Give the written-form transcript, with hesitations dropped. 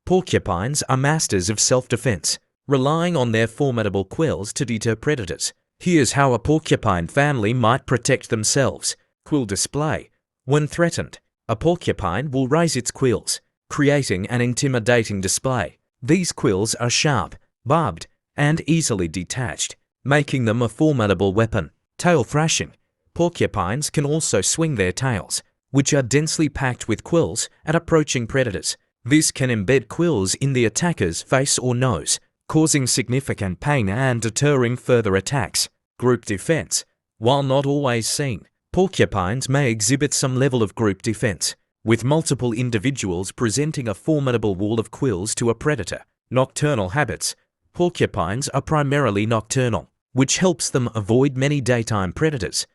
Porcupines are masters of self-defense, relying on their formidable quills to deter predators. Here's how a porcupine family might protect themselves. Quill display. When threatened, a porcupine will raise its quills, creating an intimidating display. These quills are sharp, barbed, and easily detached, making them a formidable weapon. Tail thrashing. Porcupines can also swing their tails, which are densely packed with quills, at approaching predators. This can embed quills in the attacker's face or nose, causing significant pain and deterring further attacks. Group defense. While not always seen, porcupines may exhibit some level of group defense, with multiple individuals presenting a formidable wall of quills to a predator. Nocturnal habits. Porcupines are primarily nocturnal, which helps them avoid many daytime predators.